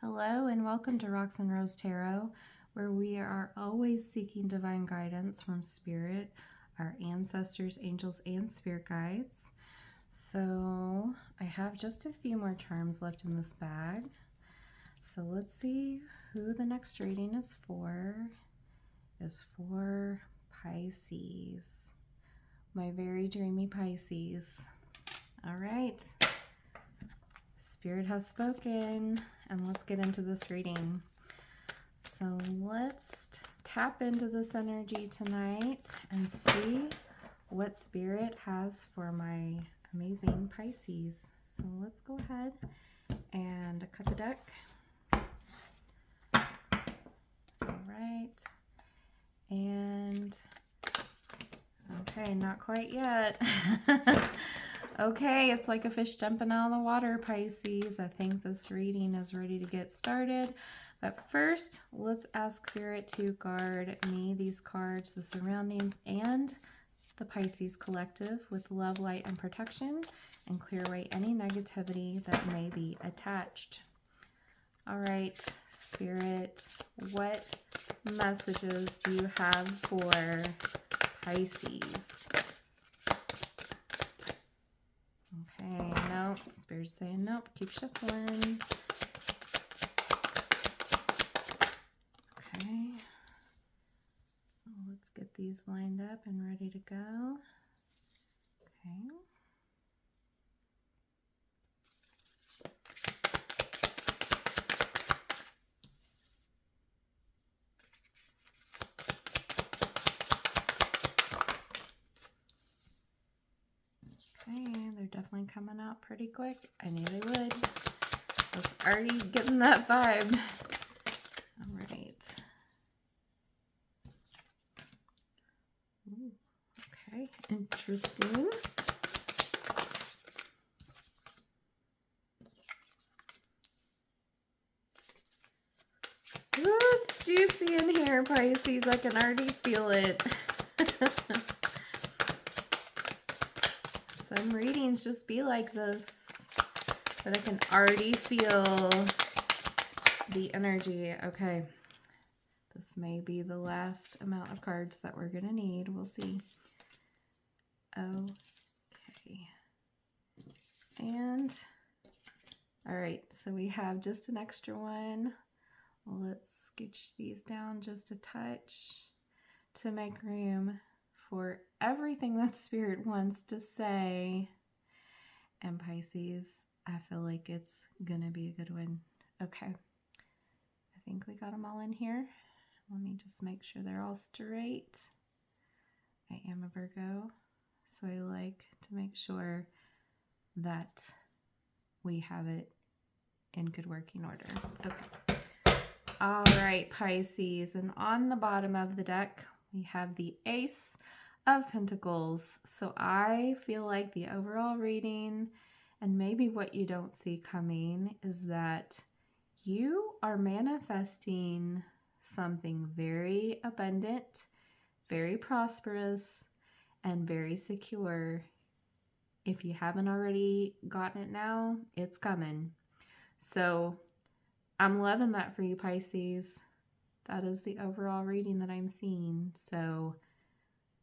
Hello and welcome to Rocks and Rose Tarot, where we are always seeking divine guidance from Spirit, our ancestors, angels, and spirit guides. So I have just a few more charms left in this bag. So let's see who the next reading is for. Is for Pisces. My very dreamy Pisces. All right. Spirit has spoken, and let's get into this reading. So let's tap into this energy tonight and see what Spirit has for my amazing Pisces. So let's go ahead and cut the deck. All right. And okay, not quite yet. Okay, it's like a fish jumping out of the water, Pisces. I think this reading is ready to get started. But first, let's ask Spirit to guard me, these cards, the surroundings, and the Pisces collective with love, light, and protection, and clear away any negativity that may be attached. All right, Spirit, what messages do you have for Pisces? Okay, nope. Spirit's saying nope. Keep shuffling. Okay. Let's get these lined up and ready to go. Okay. Okay, they're definitely coming out pretty quick. I knew they would. I was already getting that vibe. All right. Ooh, okay, interesting. Ooh, it's juicy in here, Pisces. I can already feel it. Some readings just be like this, but I can already feel the energy. Okay, this may be the last amount of cards that we're gonna need. We'll see. Okay, and all right, so we have just an extra one. Let's scooch these down just a touch to make room for everything that Spirit wants to say. And Pisces, I feel like it's gonna be a good one. Okay, I think we got them all in here. Let me just make sure they're all straight. I am a Virgo, so I like to make sure that we have it in good working order. Okay. All right, Pisces, and on the bottom of the deck, we have the Ace of Pentacles. So I feel like the overall reading, and maybe what you don't see coming, is that you are manifesting something very abundant, very prosperous, and very secure. If you haven't already gotten it now, it's coming. So I'm loving that for you, Pisces. That is the overall reading that I'm seeing. So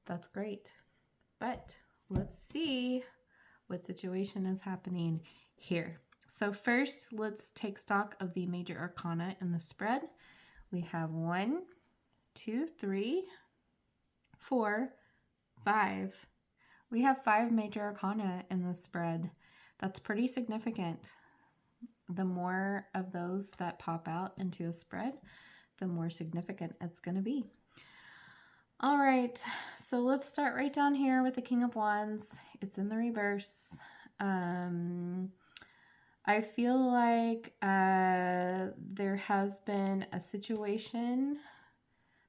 that's great. But let's see what situation is happening here. So first, let's take stock of the major arcana in the spread. We have 1, 2, 3, 4, 5. We have 5 major arcana in the spread. That's pretty significant. The more of those that pop out into a spread, the more significant it's going to be. All right, so let's start right down here with the King of Wands. It's in the reverse. I feel like there has been a situation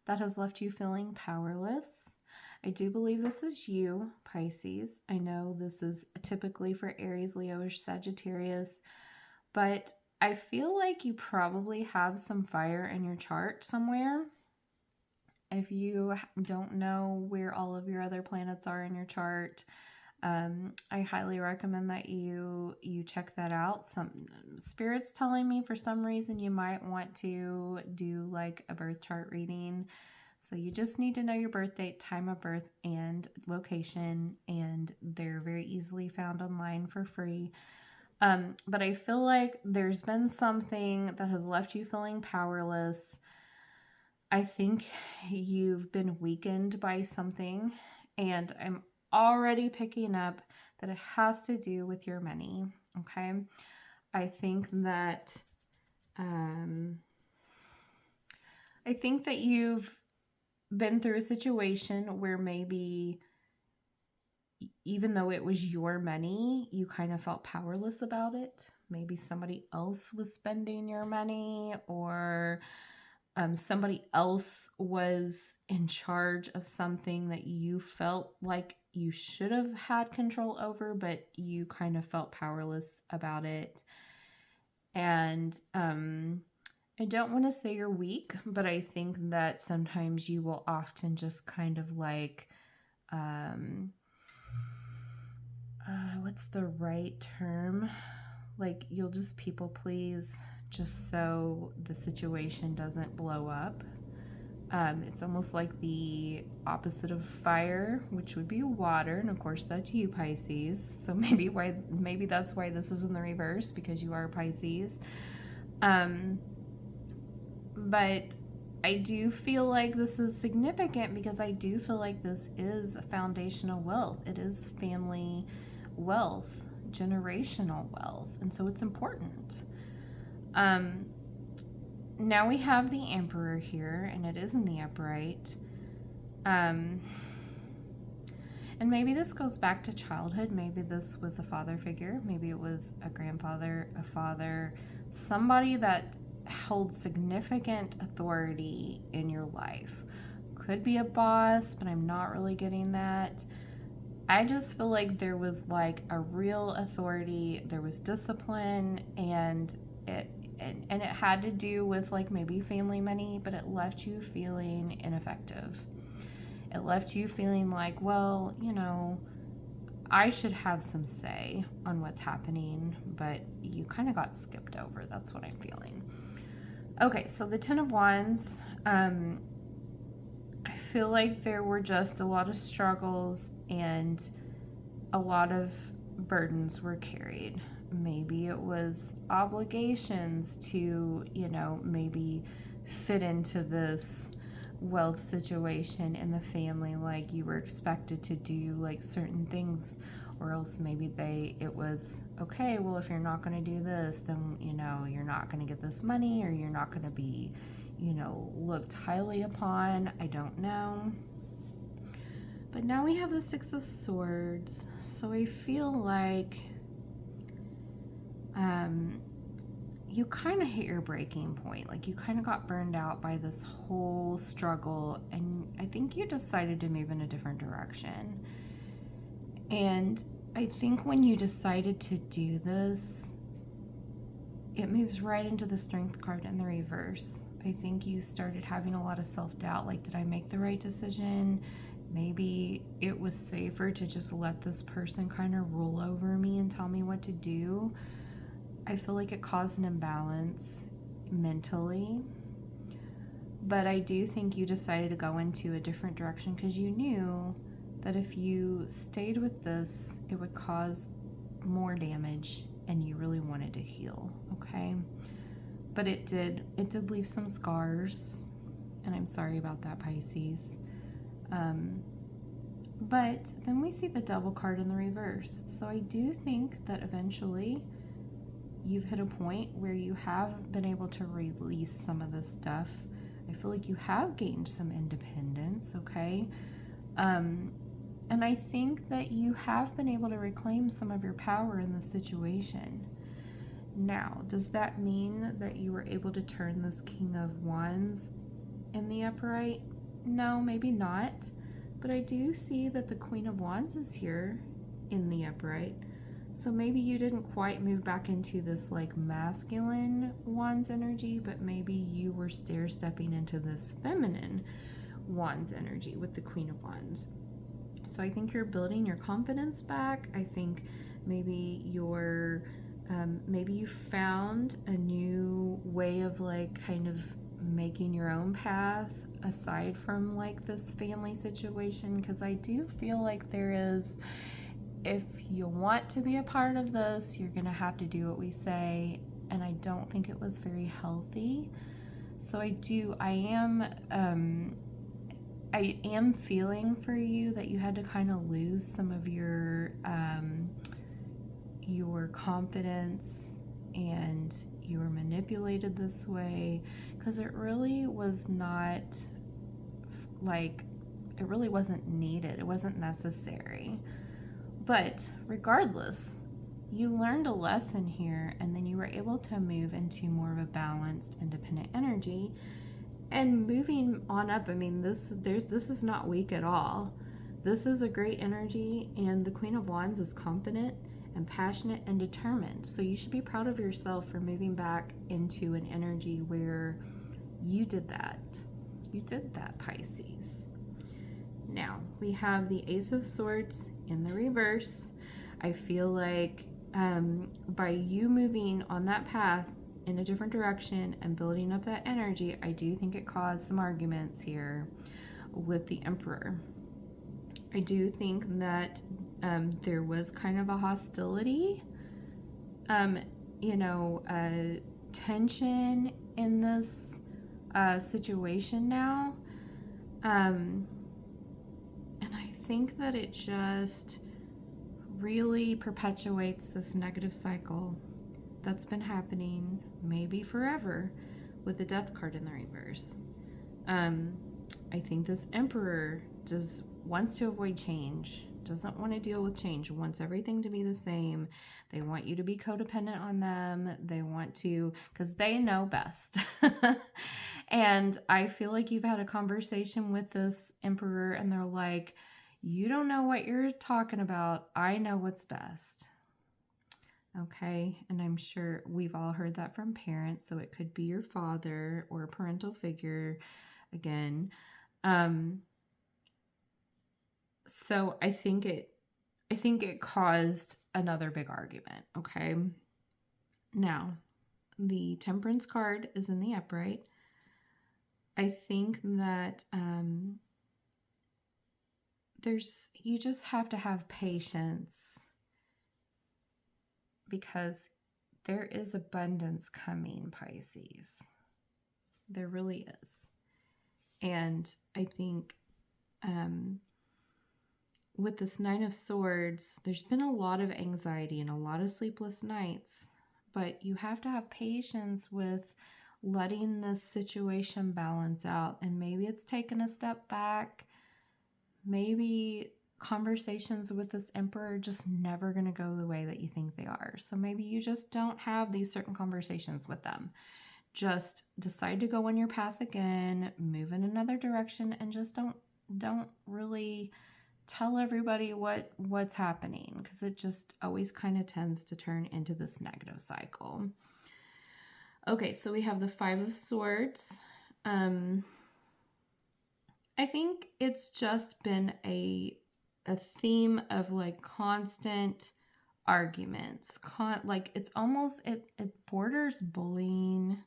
that has left you feeling powerless. I do believe this is you, Pisces. I know this is typically for Aries, Leo, or Sagittarius, but I feel like you probably have some fire in your chart somewhere. If you don't know where all of your other planets are in your chart, I highly recommend that you check that out. Some spirits telling me for some reason you might want to do like a birth chart reading. So you just need to know your birth date, time of birth, and location, and they're very easily found online for free. But I feel like there's been something that has left you feeling powerless. I think you've been weakened by something, and I'm already picking up that it has to do with your money. Okay. I think that you've been through a situation where maybe even though it was your money, you kind of felt powerless about it. Maybe somebody else was spending your money, or somebody else was in charge of something that you felt like you should have had control over, but you kind of felt powerless about it. And I don't want to say you're weak, but I think that sometimes you will often just kind of like, what's the right term? Like, you'll just people please just so the situation doesn't blow up. It's almost like the opposite of fire, which would be water, and of course that's you, Pisces. So maybe that's why this is in the reverse, because you are Pisces. But I do feel like this is significant because I do feel like this is foundational wealth. It is family wealth, generational wealth, and so it's important. Now we have the Emperor here, and it is in the upright. And maybe this goes back to childhood. Maybe this was a father figure. Maybe it was a grandfather, a father, somebody that held significant authority in your life. Could be a boss, but I'm not really getting that. I just feel like there was like a real authority, there was discipline, and it had to do with like maybe family money, but it left you feeling ineffective. It left you feeling like, well, I should have some say on what's happening, but you kind of got skipped over. That's what I'm feeling. Okay, so the Ten of Wands, I feel like there were just a lot of struggles and a lot of burdens were carried. Maybe it was obligations to, maybe fit into this wealth situation in the family, like you were expected to do like certain things, or else maybe it was okay, well, if you're not going to do this, then you're not going to get this money, or you're not going to be looked highly upon. I don't know. But now we have the Six of Swords, so I feel like you kind of hit your breaking point. Like, you kind of got burned out by this whole struggle, and I think you decided to move in a different direction. And I think when you decided to do this, it moves right into the Strength card in the reverse. I think you started having a lot of self-doubt, like, did I make the right decision? Maybe it was safer to just let this person kind of rule over me and tell me what to do. I feel like it caused an imbalance mentally. But I do think you decided to go into a different direction because you knew that if you stayed with this, it would cause more damage, and you really wanted to heal, okay? But it did leave some scars, and I'm sorry about that, Pisces. But then we see the Devil card in the reverse. So I do think that eventually you've hit a point where you have been able to release some of this stuff. I feel like you have gained some independence, okay? And I think that you have been able to reclaim some of your power in this situation. Now, does that mean that you were able to turn this King of Wands in the upright? No, maybe not. But I do see that the Queen of Wands is here in the upright. So maybe you didn't quite move back into this like masculine Wands energy, but maybe you were stair-stepping into this feminine Wands energy with the Queen of Wands. So I think you're building your confidence back. I think maybe maybe you found a new way of like kind of making your own path aside from like this family situation, because I do feel like there is, if you want to be a part of this, you're gonna have to do what we say, and I don't think it was very healthy. So I am feeling for you that you had to kind of lose some of your confidence, and you were manipulated this way, because it really was not like, it really wasn't needed. It wasn't necessary. But regardless, you learned a lesson here, and then you were able to move into more of a balanced, independent energy. And moving on up, I mean, this is not weak at all. This is a great energy, and the Queen of Wands is confident and passionate and determined. So you should be proud of yourself for moving back into an energy where you did that. You did that, Pisces. Now, we have the Ace of Swords in the reverse. I feel like by you moving on that path in a different direction and building up that energy, I do think it caused some arguments here with the Emperor. I do think that there was kind of a hostility, tension in this situation now. And I think that it just really perpetuates this negative cycle that's been happening maybe forever with the Death card in the reverse. I think this Emperor wants to avoid change, doesn't want to deal with change, wants everything to be the same. They want you to be codependent on them. They want to, because they know best. And I feel like you've had a conversation with this Emperor, and they're like, you don't know what you're talking about. I know what's best. Okay, and I'm sure we've all heard that from parents, so it could be your father or a parental figure again. So I think it caused another big argument, okay? Now, the Temperance card is in the upright. I think that you just have to have patience, because there is abundance coming, Pisces. There really is. And I think with this Nine of Swords, there's been a lot of anxiety and a lot of sleepless nights, but you have to have patience with letting this situation balance out. And maybe it's taken a step back. Maybe conversations with this Emperor are just never going to go the way that you think they are. So maybe you just don't have these certain conversations with them. Just decide to go on your path again, move in another direction, and just don't really tell everybody what's happening, because it just always kind of tends to turn into this negative cycle. Okay, so we have the Five of Swords. I think it's just been a theme of like constant arguments. Like it's almost, it borders bullying.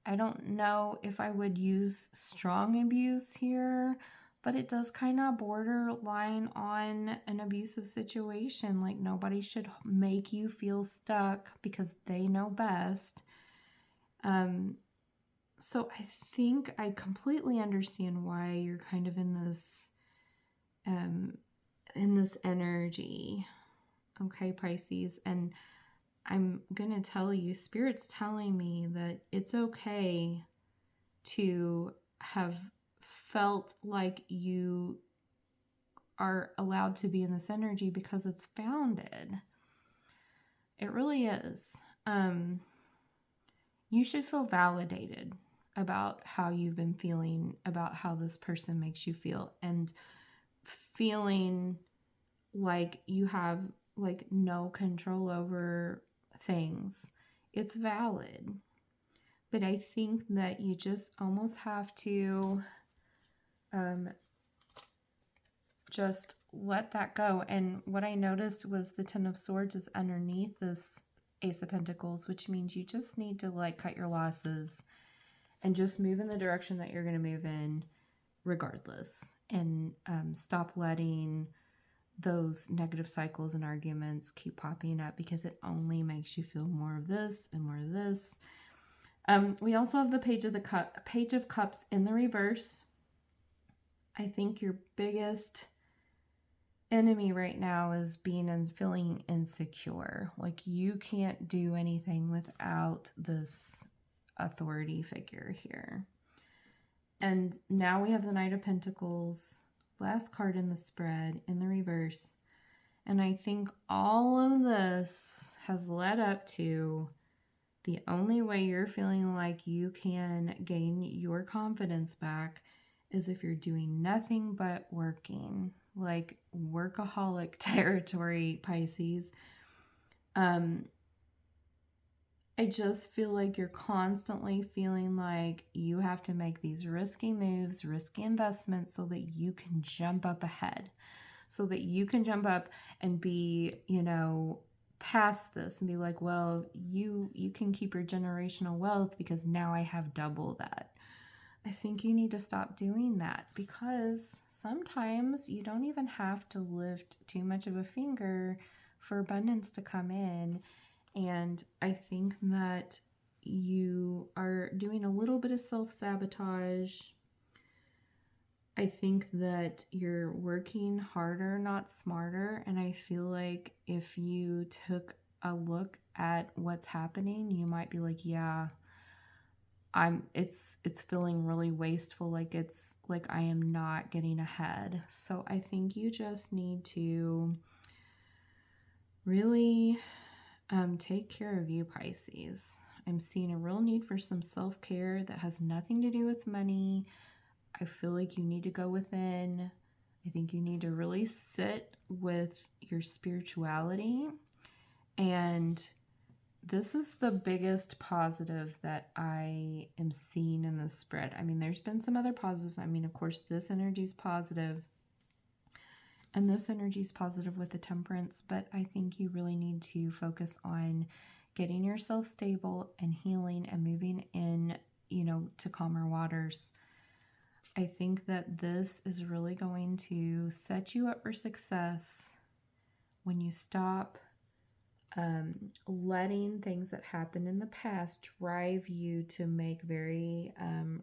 I don't know if I would use strong abuse here, but it does kind of borderline on an abusive situation. Like nobody should make you feel stuck because they know best. So I think I completely understand why you're kind of in this energy. Okay, Pisces. And I'm going to tell you, Spirit's telling me that it's okay to have felt like you are allowed to be in this energy, because it's founded. It really is. You should feel validated about how you've been feeling, about how this person makes you feel, and feeling like you have like no control over things. It's valid. But I think that you just almost have to just let that go. And what I noticed was the Ten of Swords is underneath this Ace of Pentacles, which means you just need to like cut your losses and just move in the direction that you're going to move in regardless, and stop letting those negative cycles and arguments keep popping up, because it only makes you feel more of this and more of this. We also have the Page of Cups in the reverse. I think your biggest enemy right now is being and feeling insecure. Like you can't do anything without this authority figure here. And now we have the Knight of Pentacles, last card in the spread, in the reverse. And I think all of this has led up to the only way you're feeling like you can gain your confidence back is if you're doing nothing but working, like workaholic territory, Pisces. I just feel like you're constantly feeling like you have to make these risky moves, risky investments so that you can jump up ahead, so that you can jump up and be, you know, past this and be like, well, you can keep your generational wealth because now I have double that. I think you need to stop doing that, because sometimes you don't even have to lift too much of a finger for abundance to come in. And I think that you are doing a little bit of self-sabotage. I think that you're working harder, not smarter. And I feel like if you took a look at what's happening, you might be like, yeah, it's feeling really wasteful. Like it's like I am not getting ahead. So I think you just need to really take care of you, Pisces. I'm seeing a real need for some self-care that has nothing to do with money. I feel like you need to go within. I think you need to really sit with your spirituality. And this is the biggest positive that I am seeing in this spread. I mean, there's been some other positive. I mean, of course, this energy is positive. And this energy is positive with the Temperance, but I think you really need to focus on getting yourself stable and healing and moving in, you know, to calmer waters. I think that this is really going to set you up for success when you stop letting things that happened in the past drive you to make very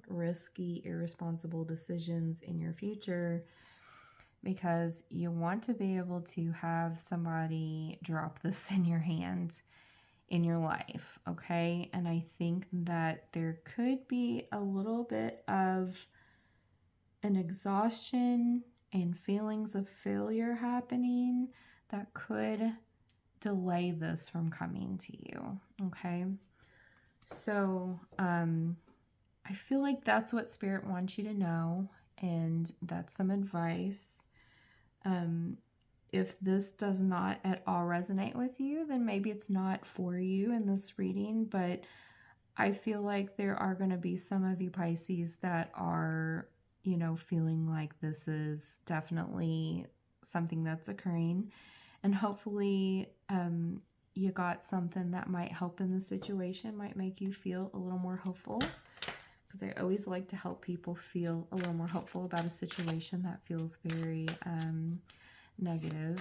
risky, irresponsible decisions in your future, because you want to be able to have somebody drop this in your hand in your life, okay? And I think that there could be a little bit of an exhaustion and feelings of failure happening that could delay this from coming to you, okay? So I feel like that's what Spirit wants you to know, and that's some advice. If this does not at all resonate with you, then maybe it's not for you in this reading, but I feel like there are going to be some of you Pisces that are, you know, feeling like this is definitely something that's occurring. And hopefully you got something that might help in the situation, might make you feel a little more hopeful, because I always like to help people feel a little more hopeful about a situation that feels very negative.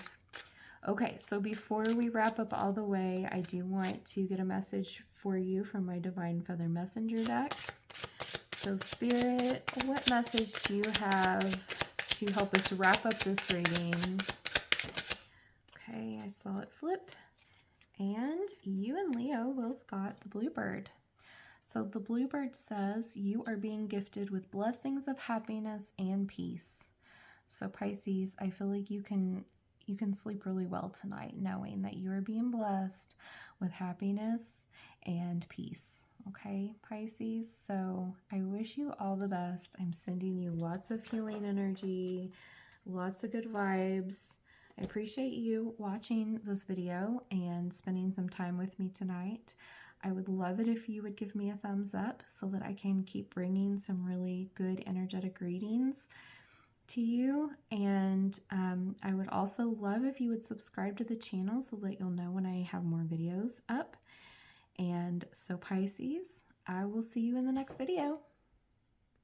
Okay, so before we wrap up all the way, I do want to get a message for you from my Divine Feather Messenger deck. So Spirit, what message do you have to help us wrap up this reading? Okay, I saw it flip. And you and Leo both got the Bluebird. So the Bluebird says you are being gifted with blessings of happiness and peace. So Pisces, I feel like you can sleep really well tonight knowing that you are being blessed with happiness and peace. Okay, Pisces? So I wish you all the best. I'm sending you lots of healing energy, lots of good vibes. I appreciate you watching this video and spending some time with me tonight. I would love it if you would give me a thumbs up so that I can keep bringing some really good energetic readings to you, and I would also love if you would subscribe to the channel so that you'll know when I have more videos up. And so Pisces, I will see you in the next video.